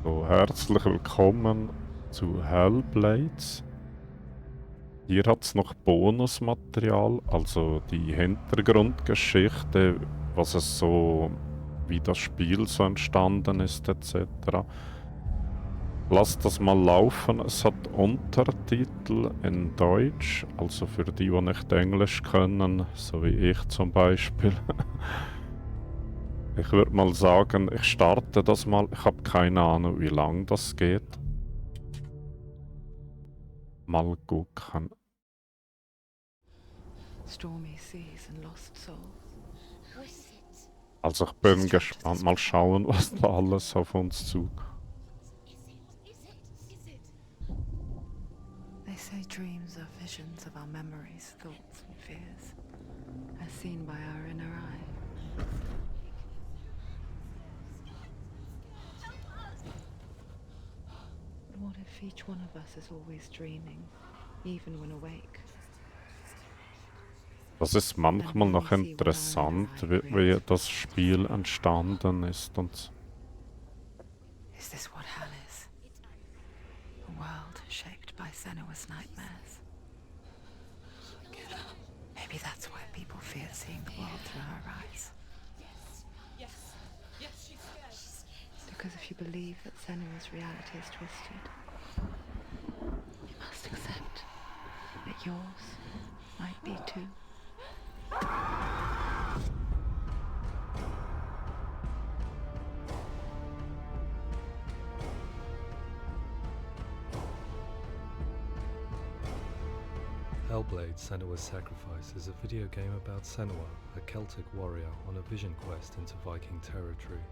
Also herzlich willkommen zu Hellblade. Hier hat es noch Bonusmaterial, also die Hintergrundgeschichte, was es so, wie das Spiel so entstanden ist etc. Lasst das mal laufen, es hat Untertitel in Deutsch, also für die nicht Englisch können, so wie ich zum Beispiel. Ich würde mal sagen, ich starte das mal. Ich habe keine Ahnung, wie lang das geht. Mal gucken. Also ich bin gespannt. Mal schauen, was da alles auf uns zukommt. They say dreams are visions of our memories, thoughts and fears, as seen by our inner eye. But what if each one of us is always dreaming, even when awake? Das ist manchmal noch interessant, wie das Spiel entstanden ist und so. Is this what hell is? A world shaped by Senua's nightmares. Maybe that's why people fear seeing the world through her eyes. Because if you believe that Senua's reality is twisted, you must accept that yours might be too. Hellblade: Senua's Sacrifice is a video game about Senua, a Celtic warrior on a vision quest into Viking territory.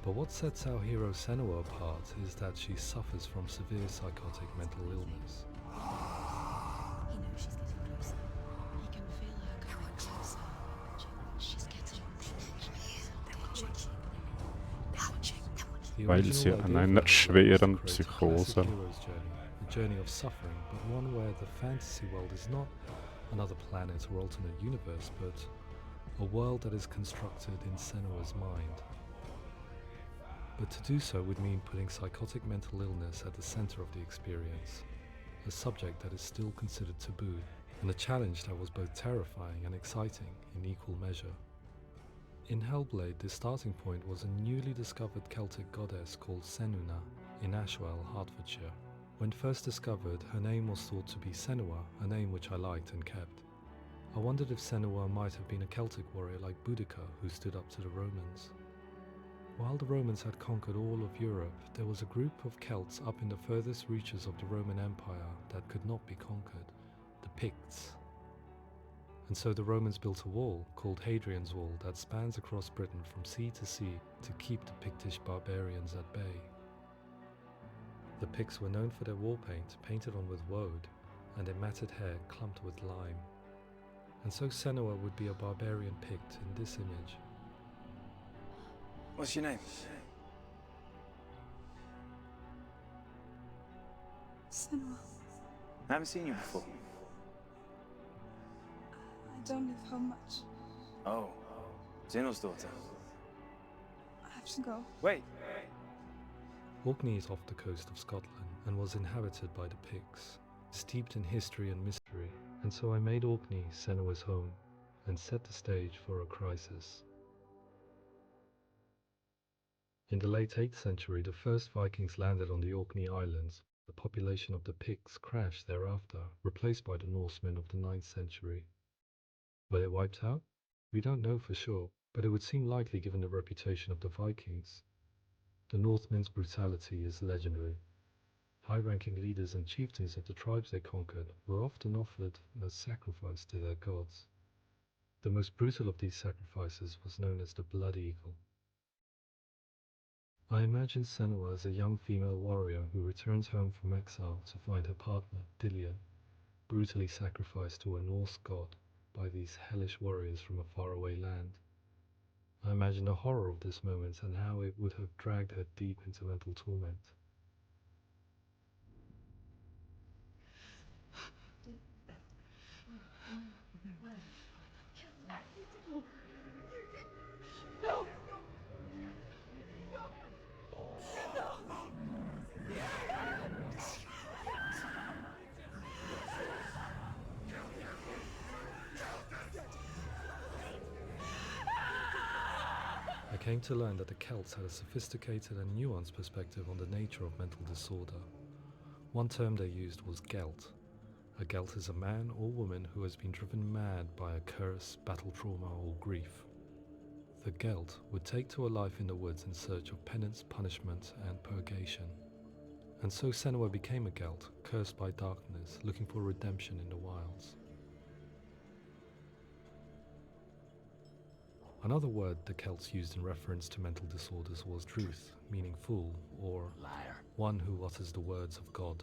But what sets our hero Senua apart is that she suffers from severe psychotic mental illness. He knows she's getting closer. He can feel her coming closer. She's getting Weil sie an einer schweren Psychose. A journey of suffering, but one where the fantasy world is not another planet or alternate universe, but a world that is constructed in Senua's mind. But to do so would mean putting psychotic mental illness at the center of the experience, a subject that is still considered taboo, and a challenge that was both terrifying and exciting in equal measure. In Hellblade, the starting point was a newly discovered Celtic goddess called Senua in Ashwell, Hertfordshire. When first discovered, her name was thought to be Senua, a name which I liked and kept. I wondered if Senua might have been a Celtic warrior like Boudica who stood up to the Romans. While the Romans had conquered all of Europe, there was a group of Celts up in the furthest reaches of the Roman Empire that could not be conquered, the Picts. And so the Romans built a wall, called Hadrian's Wall, that spans across Britain from sea to sea to keep the Pictish barbarians at bay. The Picts were known for their war paint, painted on with woad, and their matted hair clumped with lime. And so Senua would be a barbarian Pict in this image. What's your name? Senua. I haven't seen you before. I don't live home much. Oh, Zenua's daughter. I have to go. Wait. Orkney is off the coast of Scotland and was inhabited by the Picts, steeped in history and mystery, and so I made Orkney Senua's home and set the stage for a crisis. In the late 8th century, the first Vikings landed on the Orkney Islands. The population of the Picts crashed thereafter, replaced by the Norsemen of the 9th century. Were they wiped out? We don't know for sure, but it would seem likely given the reputation of the Vikings. The Northmen's brutality is legendary. High-ranking leaders and chieftains of the tribes they conquered were often offered as sacrifice to their gods. The most brutal of these sacrifices was known as the Blood Eagle. I imagine Senua as a young female warrior who returns home from exile to find her partner, Dillion, brutally sacrificed to a Norse god by these hellish warriors from a faraway land. I imagine the horror of this moment and how it would have dragged her deep into mental torment. came to learn that the Celts had a sophisticated and nuanced perspective on the nature of mental disorder. One term they used was Gelt. A Gelt is a man or woman who has been driven mad by a curse, battle trauma, or grief. The Gelt would take to a life in the woods in search of penance, punishment, and purgation. And so Senua became a Gelt, cursed by darkness, looking for redemption in the wilds. Another word the Celts used in reference to mental disorders was truth, meaning fool, or Liar. one who utters the words of God.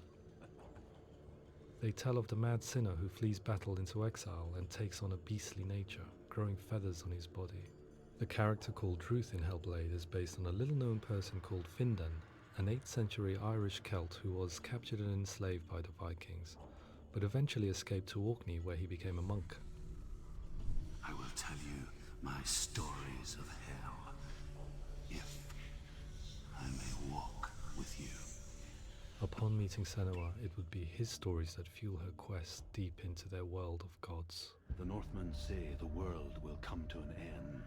They tell of the mad sinner who flees battle into exile and takes on a beastly nature, growing feathers on his body. The character called Truth in Hellblade is based on a little-known person called Findan, an 8th century Irish Celt who was captured and enslaved by the Vikings, but eventually escaped to Orkney where he became a monk. I will tell you my stories of hell, if I may walk with you. Upon meeting Senua, it would be his stories that fuel her quest deep into their world of gods. The Northmen say the world will come to an end.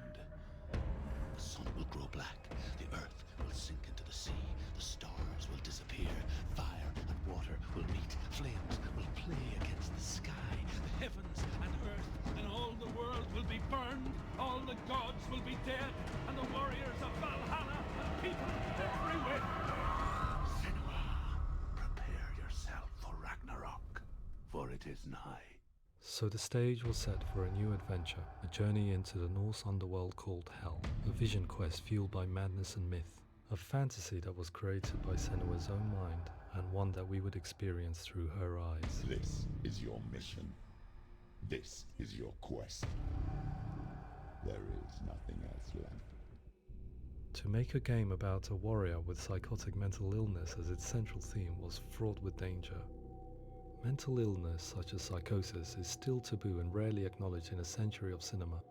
The sun will grow black, the earth will sink into the sea, the stars will disappear, fire and water will meet, flames will play against the sky, the heavens and earth and all the world will be burned, all the gods will be dead, and the warriors of Valhalla and people everywhere. Senua, prepare yourself for Ragnarok, for it is nigh. So the stage was set for a new adventure, a journey into the Norse underworld called Hell, a vision quest fueled by madness and myth, a fantasy that was created by Senua's own mind, and one that we would experience through her eyes. This is your mission. This is your quest. There is nothing else left. To make a game about a warrior with psychotic mental illness as its central theme was fraught with danger. Mental illness such as psychosis is still taboo and rarely acknowledged in a century of cinema,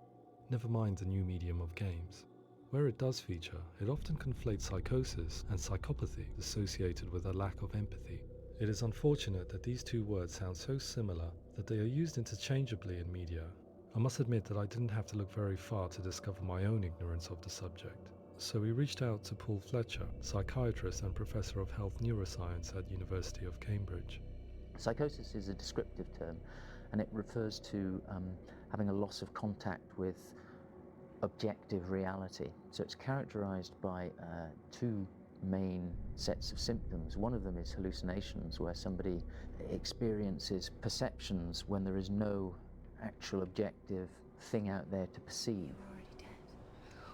never mind the new medium of games. Where it does feature, it often conflates psychosis and psychopathy associated with a lack of empathy. It is unfortunate that these two words sound so similar that they are used interchangeably in media. I must admit that I didn't have to look very far to discover my own ignorance of the subject. So we reached out to Paul Fletcher, psychiatrist and professor of health neuroscience at University of Cambridge. Psychosis is a descriptive term, and it refers to having a loss of contact with objective reality. So it's characterized by two main sets of symptoms. One of them is hallucinations, where somebody experiences perceptions when there is no actual objective thing out there to perceive. You're already dead.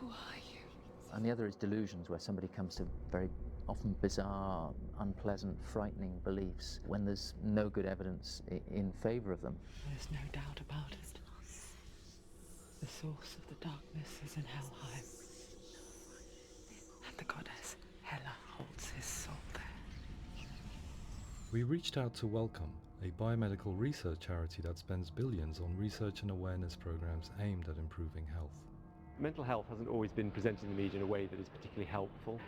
Who are you? And the other is delusions, where somebody comes to very often bizarre, unpleasant, frightening beliefs when there's no good evidence in favor of them. There's no doubt about it. The source of the darkness is in Helheim. And the goddess Hela holds his soul there. We reached out to Welcome, a biomedical research charity that spends billions on research and awareness programs aimed at improving health. Mental health hasn't always been presented in the media in a way that is particularly helpful.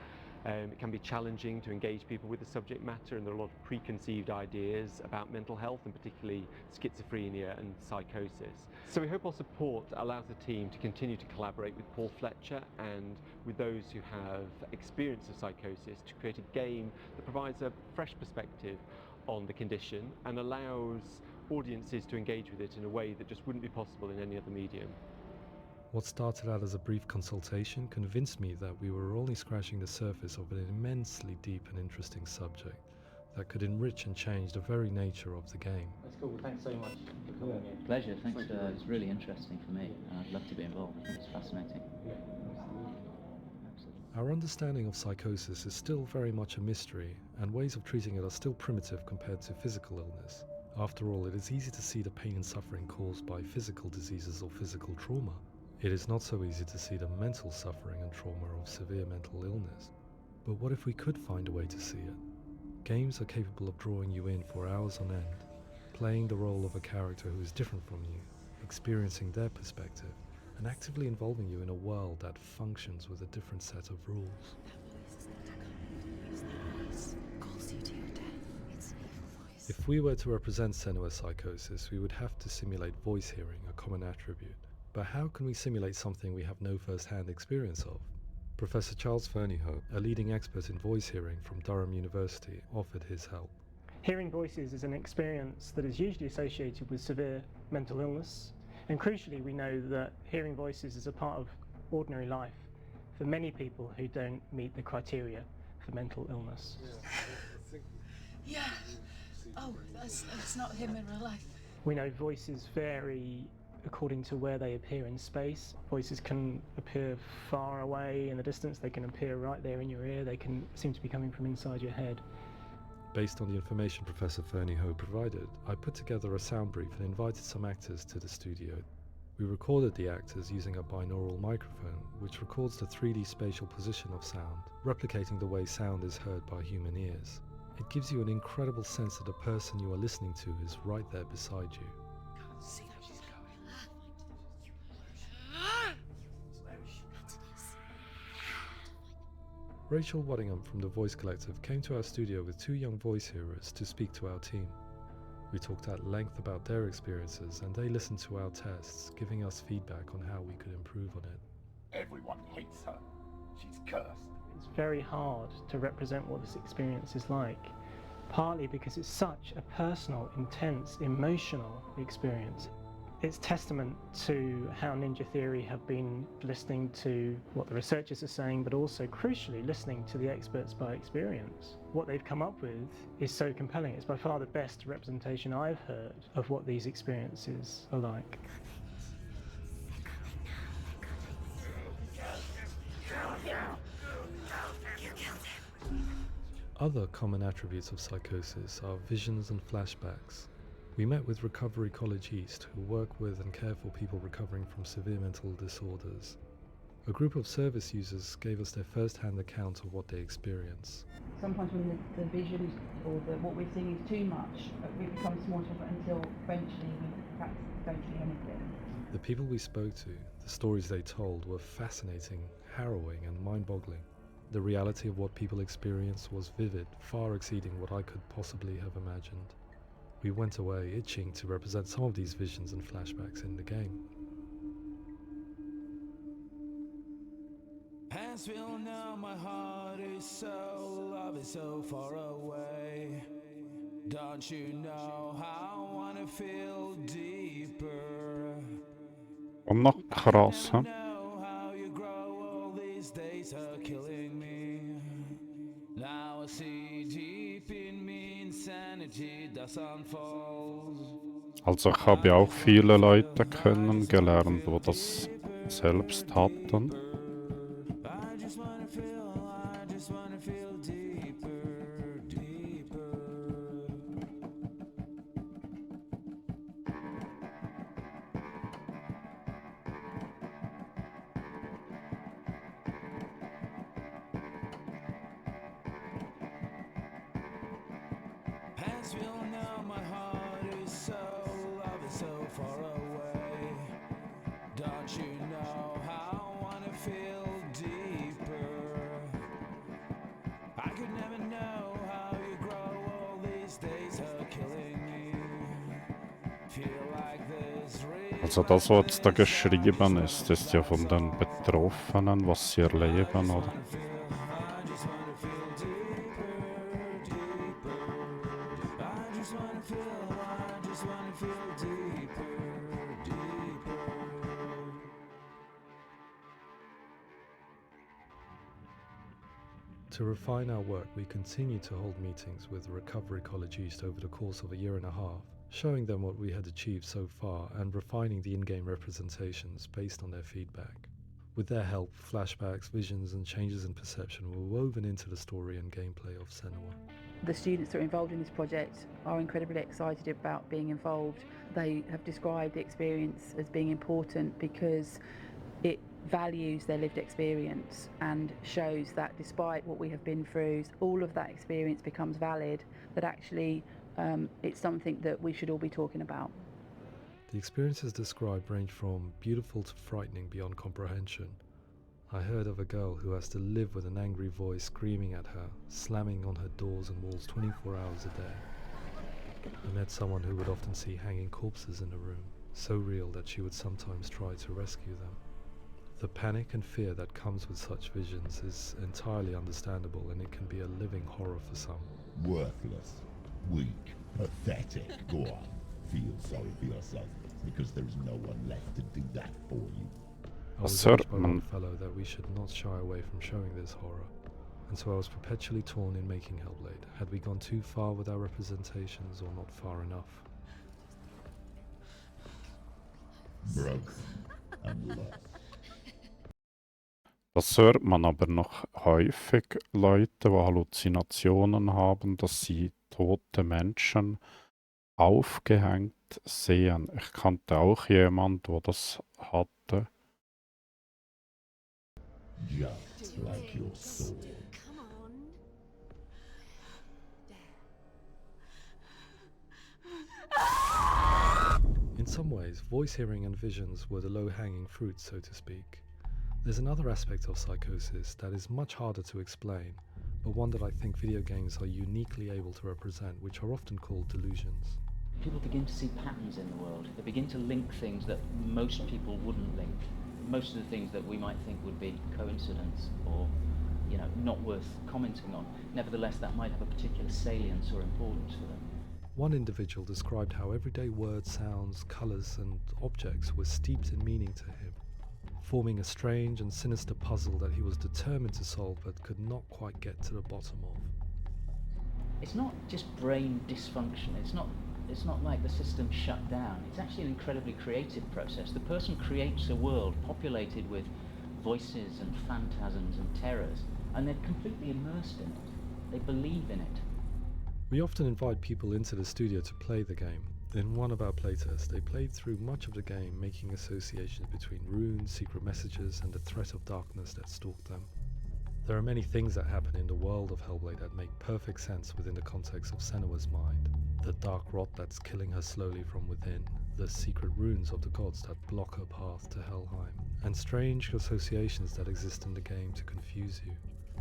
It can be challenging to engage people with the subject matter, and there are a lot of preconceived ideas about mental health, and particularly schizophrenia and psychosis. So we hope our support allows the team to continue to collaborate with Paul Fletcher and with those who have experience of psychosis to create a game that provides a fresh perspective on the condition and allows audiences to engage with it in a way that just wouldn't be possible in any other medium. What started out as a brief consultation convinced me that we were only scratching the surface of an immensely deep and interesting subject that could enrich and change the very nature of the game. That's cool. Thanks so much for coming here. Pleasure. Thanks. It's really interesting for me. I'd love to be involved. I think it's fascinating. Absolutely. Our understanding of psychosis is still very much a mystery, and ways of treating it are still primitive compared to physical illness. After all, it is easy to see the pain and suffering caused by physical diseases or physical trauma. It is not so easy to see the mental suffering and trauma of severe mental illness. But what if we could find a way to see it? Games are capable of drawing you in for hours on end, playing the role of a character who is different from you, experiencing their perspective, and actively involving you in a world that functions with a different set of rules. That voice is not a common voice. That voice calls you to your death. It's an evil voice. If we were to represent Senua's psychosis, we would have to simulate voice hearing, a common attribute. But how can we simulate something we have no first-hand experience of? Professor Charles Fernyhough, a leading expert in voice hearing from Durham University, offered his help. Hearing voices is an experience that is usually associated with severe mental illness, and crucially we know that hearing voices is a part of ordinary life for many people who don't meet the criteria for mental illness. Yeah. Oh, that's not him in real life. We know voices vary according to where they appear in space. Voices can appear far away in the distance, they can appear right there in your ear, they can seem to be coming from inside your head. Based on the information Professor Fernyhough provided, I put together a sound brief and invited some actors to the studio. We recorded the actors using a binaural microphone, which records the 3D spatial position of sound, replicating the way sound is heard by human ears. It gives you an incredible sense that the person you are listening to is right there beside you. Can't see how she's going. Rachel Waddingham from the Voice Collective came to our studio with 2 young voice hearers to speak to our team. We talked at length about their experiences and they listened to our tests, giving us feedback on how we could improve on it. Everyone hates her. She's cursed. It's very hard to represent what this experience is like, partly because it's such a personal, intense, emotional experience. It's testament to how Ninja Theory have been listening to what the researchers are saying, but also crucially listening to the experts by experience. What they've come up with is so compelling. It's by far the best representation I've heard of what these experiences are like. Other common attributes of psychosis are visions and flashbacks. We met with Recovery College East, who work with and care for people recovering from severe mental disorders. A group of service users gave us their first-hand account of what they experience. Sometimes when the visions or what we're seeing is too much, it becomes more difficult until eventually we perhaps don't see anything. The people we spoke to, the stories they told, were fascinating, harrowing and mind-boggling. The reality of what people experienced was vivid, far exceeding what I could possibly have imagined. We went away itching to represent some of these visions and flashbacks in the game. As we'll know, my heart is so, love is so far away. Don't you know how I wanna feel deeper? والله خلاص ها. Know how you grow, all these days are killing me. Now I see deep in me insanity das unfolds. Also ich habe ja auch viele Leute kennengelernt, die das selbst hatten. I just wanna feel deeper, deeper. As we all know, my heart is so, love is so far away. Don't you know how I wanna feel deeper? I could never know how you grow, all these days are killing me. Feel like this real. Also das, was jetzt da geschrieben ist, ist ja von den Betroffenen, was sie erleben, oder? To refine our work, we continue to hold meetings with Recovery College East over the course of a year and a half, showing them what we had achieved so far and refining the in-game representations based on their feedback. With their help, flashbacks, visions and changes in perception were woven into the story and gameplay of Senua. The students that are involved in this project are incredibly excited about being involved. They have described the experience as being important because it values their lived experience and shows that despite what we have been through, all of that experience becomes valid, that actually it's something that we should all be talking about. The experiences described range from beautiful to frightening beyond comprehension. I heard of a girl who has to live with an angry voice screaming at her, slamming on her doors and walls 24 hours a day. I met someone who would often see hanging corpses in a room, so real that she would sometimes try to rescue them. The panic and fear that comes with such visions is entirely understandable, and it can be a living horror for some. Worthless, weak, pathetic. Go on, feel sorry for yourself, because there is no one left to do that for you. I was urged by Longfellow that we should not shy away from showing this horror, and so I was perpetually torn in making Hellblade. Had we gone too far with our representations, or not far enough? Broken and lost. Das hört man aber noch häufig, Leute, die Halluzinationen haben, dass sie tote Menschen aufgehängt sehen. Ich kannte auch jemanden, der das hatte. Just like your soul. Come on. In some ways, voice hearing and visions were the low-hanging fruit, so to speak. There's another aspect of psychosis that is much harder to explain, but one that I think video games are uniquely able to represent, which are often called delusions. People begin to see patterns in the world. They begin to link things that most people wouldn't link. Most of the things that we might think would be coincidence or, you know, not worth commenting on. Nevertheless, that might have a particular salience or importance for them. One individual described how everyday words, sounds, colours and objects were steeped in meaning to him, forming a strange and sinister puzzle that he was determined to solve but could not quite get to the bottom of. It's not just brain dysfunction. It's not like the system shut down. It's actually an incredibly creative process. The person creates a world populated with voices and phantasms and terrors, and they're completely immersed in it. They believe in it. We often invite people into the studio to play the game. In one of our playtests, they played through much of the game, making associations between runes, secret messages, and the threat of darkness that stalked them. There are many things that happen in the world of Hellblade that make perfect sense within the context of Senua's mind. The dark rot that's killing her slowly from within, the secret runes of the gods that block her path to Helheim, and strange associations that exist in the game to confuse you.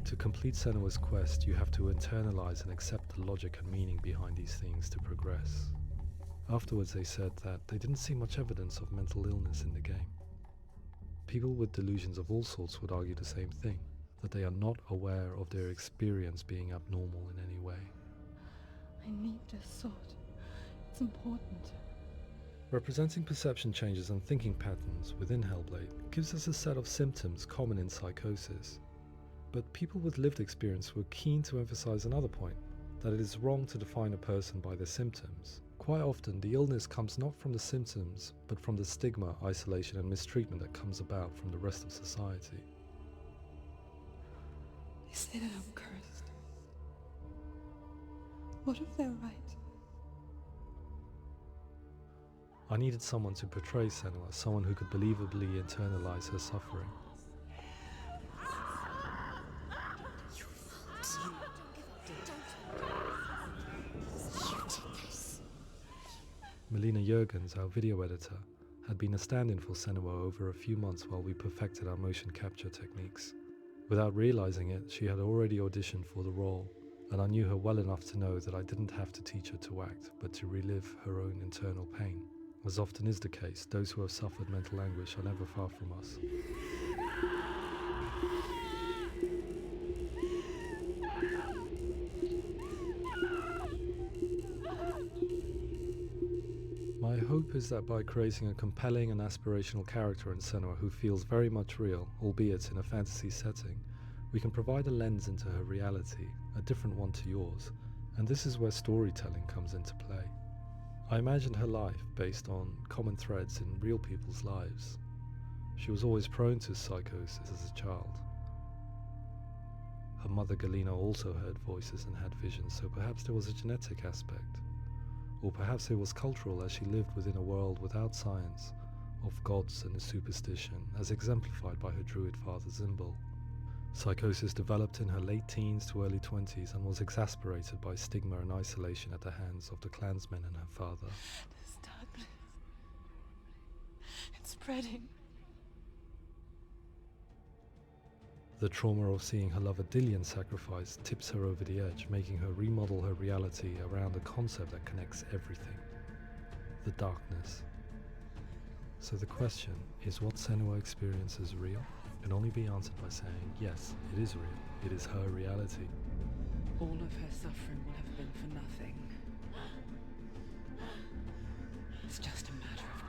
To complete Senua's quest, you have to internalize and accept the logic and meaning behind these things to progress. Afterwards, they said that they didn't see much evidence of mental illness in the game. People with delusions of all sorts would argue the same thing, that they are not aware of their experience being abnormal in any way. I need this sword. It's important. Representing perception changes and thinking patterns within Hellblade gives us a set of symptoms common in psychosis. But people with lived experience were keen to emphasize another point, that it is wrong to define a person by their symptoms. Quite often, the illness comes not from the symptoms, but from the stigma, isolation, and mistreatment that comes about from the rest of society. They say that I'm cursed. What if they're right? I needed someone to portray Senua, someone who could believably internalize her suffering. Melina Jurgens, our video editor, had been a stand-in for Senua over a few months while we perfected our motion capture techniques. Without realizing it, she had already auditioned for the role, and I knew her well enough to know that I didn't have to teach her to act, but to relive her own internal pain. As often is the case, those who have suffered mental anguish are never far from us. My hope is that by creating a compelling and aspirational character in Senua who feels very much real, albeit in a fantasy setting, we can provide a lens into her reality, a different one to yours, and this is where storytelling comes into play. I imagined her life based on common threads in real people's lives. She was always prone to psychosis as a child. Her mother Galina also heard voices and had visions, so perhaps there was a genetic aspect. Or perhaps it was cultural, as she lived within a world without science, of gods and a superstition, as exemplified by her druid father Zimbal. Psychosis developed in her late teens to early 20s and was exacerbated by stigma and isolation at the hands of the clansmen and her father. This darkness. It's spreading. The trauma of seeing her lover Dillian sacrificed tips her over the edge, making her remodel her reality around a concept that connects everything: the darkness. So the question, is what Senua experiences real? Can only be answered by saying, yes, it is real. It is her reality. All of her suffering will have been for nothing. It's just a matter of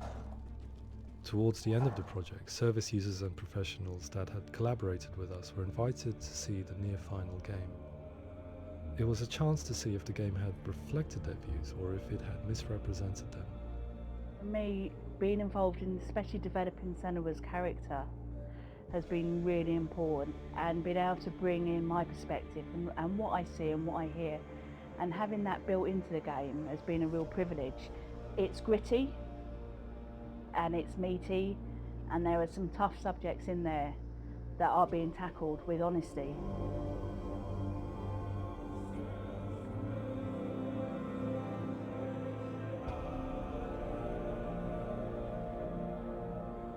time. Towards the end of the project, service users and professionals that had collaborated with us were invited to see the near-final game. It was a chance to see if the game had reflected their views or if it had misrepresented them. For me, being involved in especially developing Senua's character has been really important, and being able to bring in my perspective and what I see and what I hear, and having that built into the game has been a real privilege. It's gritty and it's meaty, and there are some tough subjects in there that are being tackled with honesty.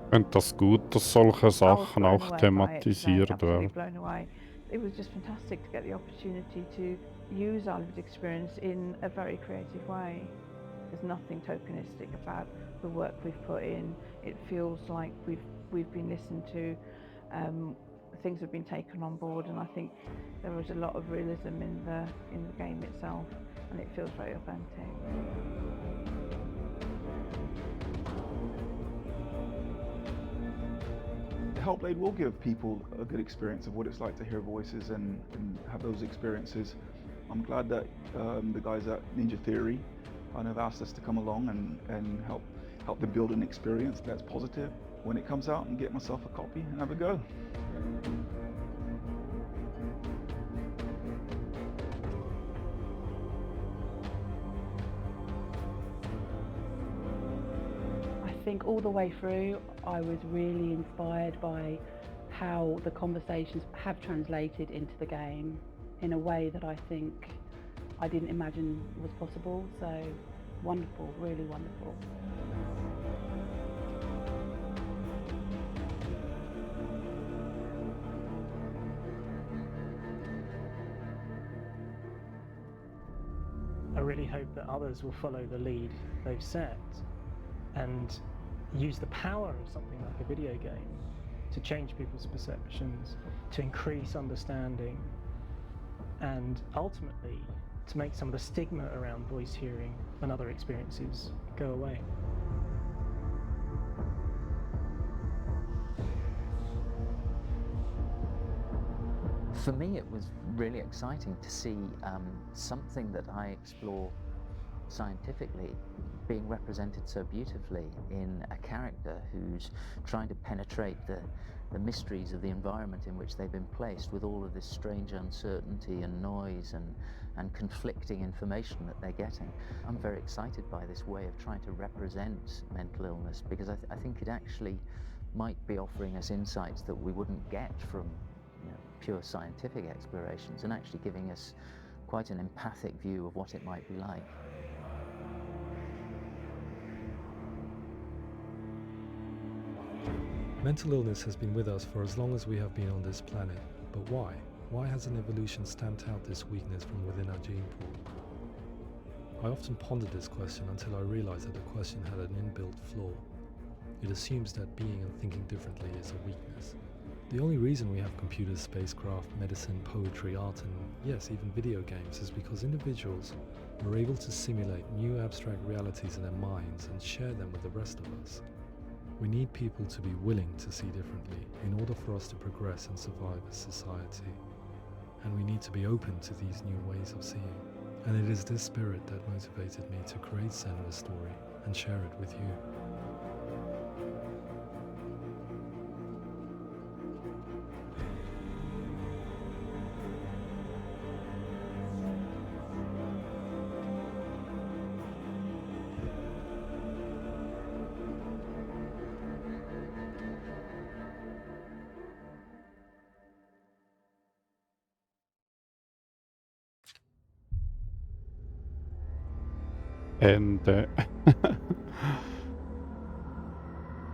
Ich finde das gut, dass solche Sachen auch thematisiert werden. Blown away. It was just fantastic to get the opportunity to use our lived experience in a very creative way. There's nothing tokenistic about the work we've put in. It feels like we've been listened to, things have been taken on board, and I think there was a lot of realism in the game itself, and it feels very authentic. Hellblade will give people a good experience of what it's like to hear voices and have those experiences. I'm glad that the guys at Ninja Theory kind of asked us to come along and help them build an experience that's positive when it comes out, and get myself a copy and have a go. I think all the way through I was really inspired by how the conversations have translated into the game in a way that I think I didn't imagine was possible. So wonderful, really wonderful. I really hope that others will follow the lead they've set and use the power of something like a video game to change people's perceptions, to increase understanding, and ultimately to make some of the stigma around voice hearing and other experiences go away. For me, it was really exciting to see something that I explore scientifically being represented so beautifully in a character who's trying to penetrate the mysteries of the environment in which they've been placed, with all of this strange uncertainty and noise and conflicting information that they're getting. I'm very excited by this way of trying to represent mental illness, because I think it actually might be offering us insights that we wouldn't get from pure scientific explorations, and actually giving us quite an empathic view of what it might be like. Mental illness has been with us for as long as we have been on this planet, but why? Why has an evolution stamped out this weakness from within our gene pool? I often pondered this question until I realized that the question had an inbuilt flaw. It assumes that being and thinking differently is a weakness. The only reason we have computers, spacecraft, medicine, poetry, art, and yes, even video games is because individuals are able to simulate new abstract realities in their minds and share them with the rest of us. We need people to be willing to see differently in order for us to progress and survive as society. And we need to be open to these new ways of seeing. And it is this spirit that motivated me to create Senua's story and share it with you. Ende.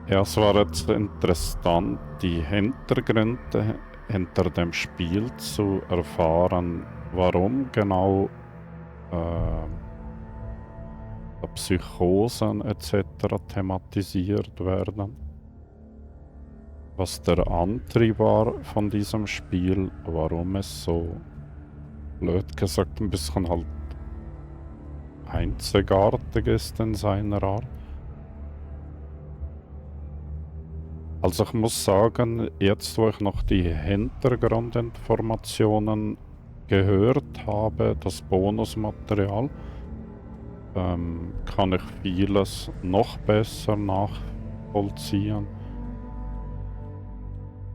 Ja, es war jetzt interessant, die Hintergründe hinter dem Spiel zu erfahren, warum genau Psychosen etc. thematisiert werden. Was der Antrieb war von diesem Spiel, warum es so, blöd gesagt, ein bisschen halt einzigartig ist in seiner Art. Also ich muss sagen, jetzt wo ich noch die Hintergrundinformationen gehört habe, das Bonusmaterial, kann ich vieles noch besser nachvollziehen.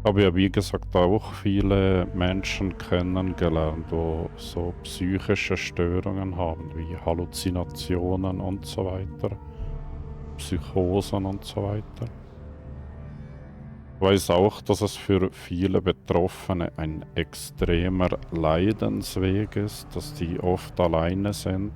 Ich habe ja wie gesagt auch viele Menschen kennengelernt, die so psychische Störungen haben, wie Halluzinationen und so weiter, Psychosen und so weiter. Ich weiß auch, dass es für viele Betroffene ein extremer Leidensweg ist, dass die oft alleine sind.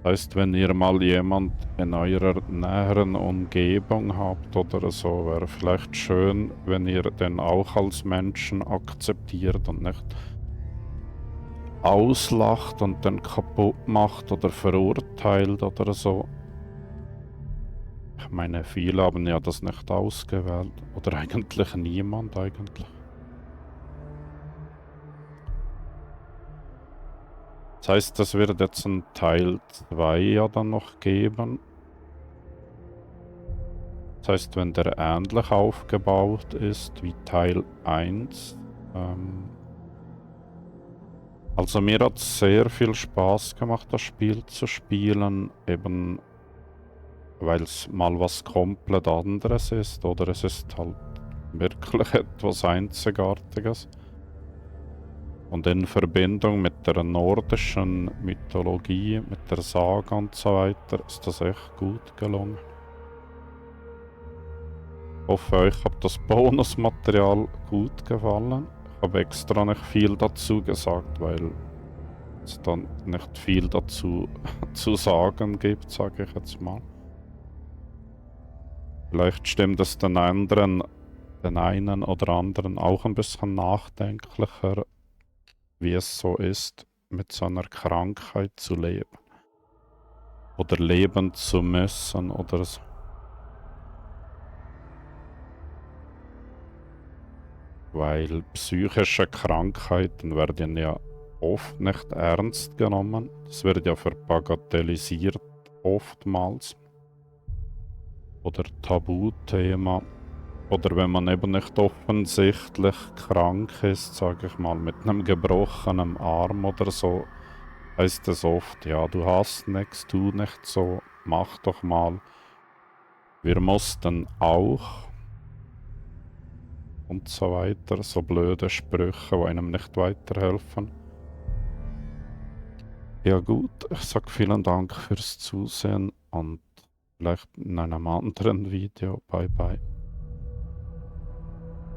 Das heißt, wenn ihr mal jemand in eurer näheren Umgebung habt oder so, wäre vielleicht schön, wenn ihr den auch als Menschen akzeptiert und nicht auslacht und den kaputt macht oder verurteilt oder so. Ich meine, viele haben ja das nicht ausgewählt. Oder eigentlich niemand eigentlich. Das heißt, es wird jetzt ein Teil 2 ja dann noch geben. Das heißt, wenn der ähnlich aufgebaut ist wie Teil 1. Also mir hat es sehr viel Spaß gemacht, das Spiel zu spielen. Eben weil es mal was komplett anderes ist. Oder es ist halt wirklich etwas Einzigartiges. Und in Verbindung mit der nordischen Mythologie, mit der Saga und so weiter, ist das echt gut gelungen. Ich hoffe, euch hat das Bonusmaterial gut gefallen. Ich habe extra nicht viel dazu gesagt, weil es dann nicht viel dazu zu sagen gibt, sage ich jetzt mal. Vielleicht stimmt es den einen oder anderen auch ein bisschen nachdenklicher, wie es so ist, mit so einer Krankheit zu leben. Oder leben zu müssen oder so. Weil psychische Krankheiten werden ja oft nicht ernst genommen. Es wird ja verbagatellisiert oftmals. Oder Tabuthema. Oder wenn man eben nicht offensichtlich krank ist, sage ich mal, mit einem gebrochenen Arm oder so, heißt es oft, ja, du hast nichts, tu nicht so, mach doch mal. Wir mussten auch und so weiter, so blöde Sprüche, die einem nicht weiterhelfen. Ja gut, ich sage vielen Dank fürs Zusehen und vielleicht in einem anderen Video. Bye bye.